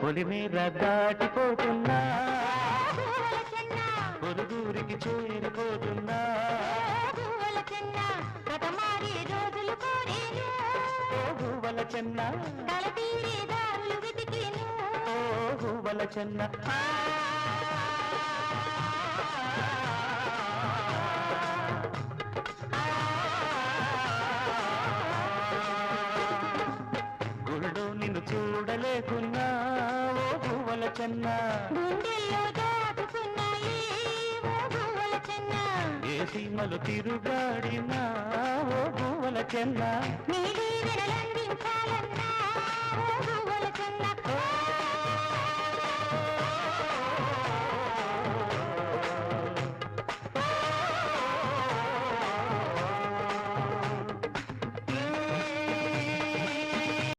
పొలిమేర దాటిపోతున్నా పొరుగురికి చేరిపోతున్నా భూవల చెన్న భూవల చెన్న గుళ్ళో నిన్ను చూడలేకున్నా ఓ భూవల చెన్న ఏ సీమలు తిరుగాడినా ఓ భూవల చెన్న నీడి విరలందించాలన్నా